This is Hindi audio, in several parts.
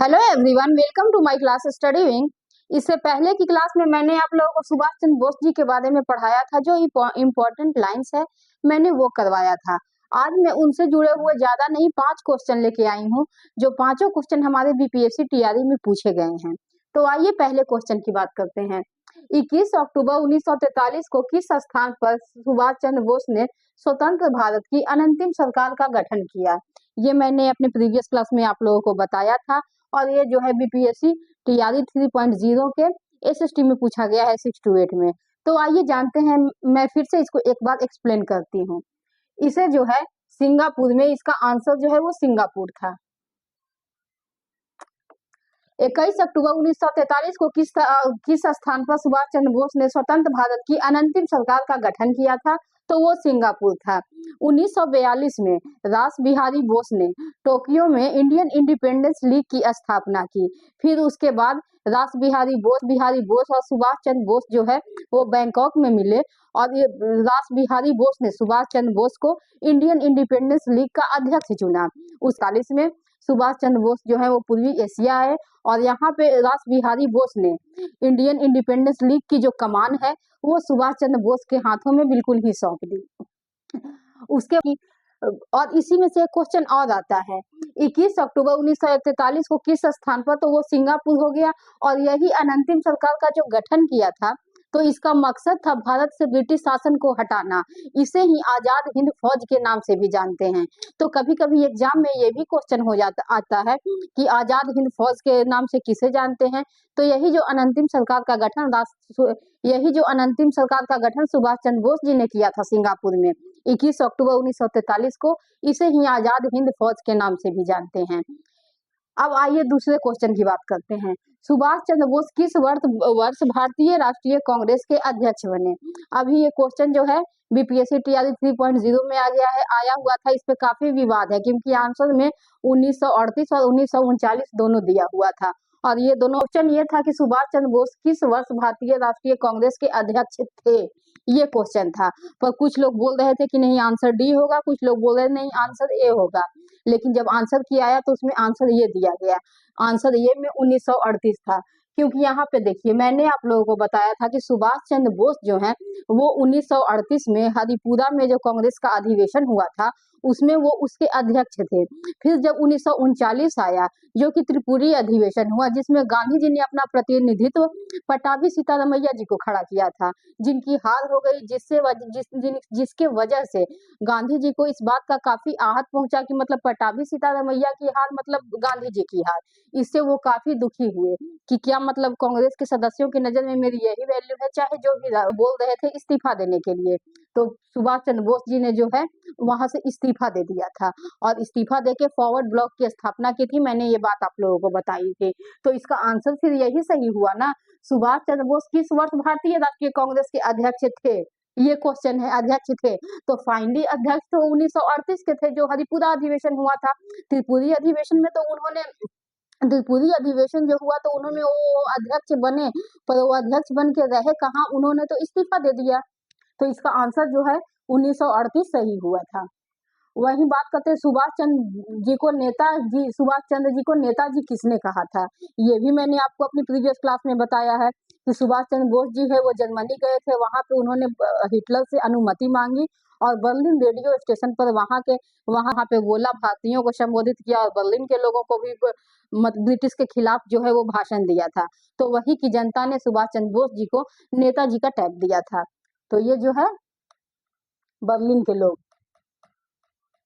Hello everyone, welcome to my class study wing. इससे पहले की क्लास में मैंने आप लोगों को सुभाष चंद्र बोस जी के बारे में पढ़ाया था। जो इम्पोर्टेंट लाइंस है मैंने वो करवाया था। आज मैं उनसे जुड़े हुए ज्यादा नहीं 5 क्वेश्चन लेके आई हूँ, जो पांचों क्वेश्चन हमारे बीपीएससी टीआरई में पूछे गए हैं। तो आइए पहले क्वेश्चन की बात करते हैं। 21 अक्टूबर 1943 को किस स्थान पर सुभाष चंद्र बोस ने स्वतंत्र भारत की अनंतिम सरकार का गठन किया? ये मैंने अपने प्रीवियस क्लास में आप लोगों को बताया था। और ये जो है बीपीएससी टीआरई 3.0 के एसएसटी में पूछा गया है 6 to 8 में। तो आइए जानते हैं, मैं फिर से इसको एक बार एक्सप्लेन करती हूँ। इसे जो है सिंगापुर में, इसका आंसर जो है वो सिंगापुर था। 21 अक्टूबर 1943 को किस स्थान पर सुभाष चंद्र बोस ने स्वतंत्र भारत की अनंतिम सरकार का गठन किया था? तो वो सिंगापुर था। 1942 में रास बिहारी बोस ने टोक्यो में इंडियन इंडिपेंडेंस लीग की स्थापना की। फिर उसके बाद रास बिहारी बोस और सुभाष चंद्र बोस जो है वो बैंकॉक में मिले, और ये रास बिहारी बोस ने सुभाष चंद्र बोस को इंडियन इंडिपेंडेंस लीग का अध्यक्ष चुना। उस 40 में सुभाष चंद्र बोस जो है वो पूर्वी एशिया है, और यहाँ पे रास बिहारी बोस ने इंडियन इंडिपेंडेंस लीग की जो कमान है वो सुभाष चंद्र बोस के हाथों में बिल्कुल ही सौंप दी। उसके और इसी में से एक क्वेश्चन और आता है, 21 अक्टूबर 1943 को किस स्थान पर? तो वो सिंगापुर हो गया। और यही अनंतिम सरकार का जो गठन किया था, तो इसका मकसद था भारत से ब्रिटिश शासन को हटाना। इसे ही आजाद हिंद फौज के नाम से भी जानते हैं। तो कभी कभी एग्जाम में ये भी क्वेश्चन हो जाता आता है कि आजाद हिंद फौज के नाम से किसे जानते हैं? तो यही जो अनंतिम सरकार का गठन सुभाष चंद्र बोस जी ने किया था सिंगापुर में 21 अक्टूबर 1943 को, इसे ही आजाद हिंद फौज के नाम से भी जानते हैं। अब आइए दूसरे क्वेश्चन की बात करते हैं। सुभाष चंद्र बोस किस वर्ष भारतीय राष्ट्रीय कांग्रेस के अध्यक्ष बने? अभी ये क्वेश्चन जो है बीपीएससी टीआरई 3.0 में आया हुआ था। इस पे काफी विवाद है, क्योंकि आंसर में 1938 और 1939 दोनों दिया हुआ था। और ये दोनों क्वेश्चन ये था कि सुभाष चंद्र बोस किस वर्ष भारतीय राष्ट्रीय कांग्रेस के अध्यक्ष थे, ये क्वेश्चन था। पर कुछ लोग बोल रहे थे कि नहीं आंसर डी होगा, कुछ लोग बोल रहे नहीं आंसर ए होगा। लेकिन जब आंसर की आया तो उसमें आंसर ये दिया गया, आंसर ये में 1938 था। क्योंकि यहाँ पे देखिए, मैंने आप लोगों को बताया था कि सुभाष चंद्र बोस जो है वो 1938 में हरिपुरा में जो कांग्रेस का अधिवेशन हुआ था उसमें वो उसके अध्यक्ष थे। फिर जब 1939 आया, जो कि त्रिपुरी अधिवेशन हुआ, जिसमें गांधी जी ने अपना प्रतिनिधित्व पटाभी सीतारमैया जी को खड़ा किया था, जिनकी हार हो गई, जिसके वजह से गांधी जी को इस बात का काफी आहत पहुंचा कि मतलब पटाभी सीतारमैया की हार मतलब गांधी जी की हार। इससे वो काफी दुखी हुए कि क्या मतलब कांग्रेस के सदस्यों की नजर में मेरी यही वैल्यू है, चाहे जो भी बोल रहे थे इस्तीफा देने के लिए। तो सुभाष चंद्र बोस जी ने जो है वहां से इस्तीफा दे दिया था, और इस्तीफा देके फॉरवर्ड ब्लॉक की स्थापना की थी। मैंने ये बात आप लोगों को बताई थी। तो इसका आंसर फिर यही सही हुआ ना। सुभाष चंद्र बोस किस वर्ष भारतीय राष्ट्रीय कांग्रेस के अध्यक्ष थे? ये क्वेश्चन है, अध्यक्ष थे। तो फाइनली अध्यक्ष तो 1938 के थे, जो हरिपुरा अधिवेशन हुआ था। त्रिपुरी अधिवेशन में तो उन्होंने त्रिपुरी अधिवेशन जो हुआ तो उन्होंने वो अध्यक्ष बने, पर वो अध्यक्ष बन के रहे कहाँ, उन्होंने तो इस्तीफा दे दिया। तो इसका आंसर जो है 1938 सही हुआ था। वही बात करते हैं सुभाष चंद्र जी को नेताजी किसने कहा था? ये भी मैंने आपको अपनी प्रीवियस क्लास में बताया है कि सुभाष चंद्र बोस जी है वो जर्मनी गए थे। वहां पे उन्होंने हिटलर से अनुमति मांगी, और बर्लिन रेडियो स्टेशन पर वहां पे बोला, भारतीयों को संबोधित किया, और बर्लिन के लोगों को भी ब्रिटिश के खिलाफ जो है वो भाषण दिया था। तो वही की जनता ने सुभाष चंद्र बोस जी को नेताजी का टैग दिया था। तो ये जो है बर्लिन के लोग,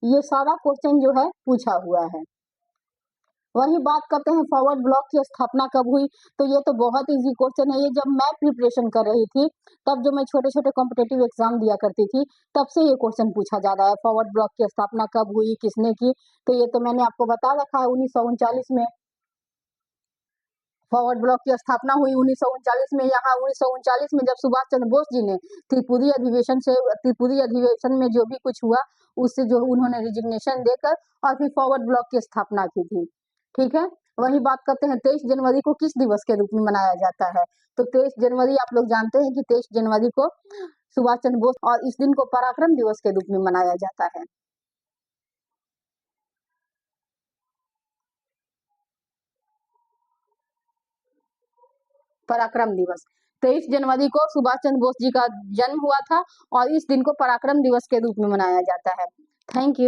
ये सारा क्वेश्चन जो है पूछा हुआ है। वही बात करते हैं फॉरवर्ड ब्लॉक की स्थापना कब हुई? तो ये तो बहुत इजी क्वेश्चन है। ये जब मैं प्रिपरेशन कर रही थी, तब जो मैं छोटे छोटे कॉम्पिटेटिव एग्जाम दिया करती थी, तब से ये क्वेश्चन पूछा जा रहा है, फॉरवर्ड ब्लॉक की स्थापना कब हुई, किसने की? तो ये तो मैंने आपको बता रखा है, 1939 में फॉरवर्ड ब्लॉक की स्थापना हुई। 1939 में, यहाँ 1939 में जब सुभाष चंद्र बोस जी ने त्रिपुरी अधिवेशन में जो भी कुछ हुआ, उससे जो उन्होंने रिजिग्नेशन देकर और फिर फॉरवर्ड ब्लॉक की स्थापना की थी। ठीक है, वही बात करते हैं 23 जनवरी को किस दिवस के रूप में मनाया जाता है? तो 23 जनवरी आप लोग जानते हैं कि 23 जनवरी को सुभाष चंद्र बोस, और इस दिन को पराक्रम दिवस के रूप में मनाया जाता है। पराक्रम दिवस। 23 जनवरी को सुभाष चंद्र बोस जी का जन्म हुआ था और इस दिन को पराक्रम दिवस के रूप में मनाया जाता है। Thank you.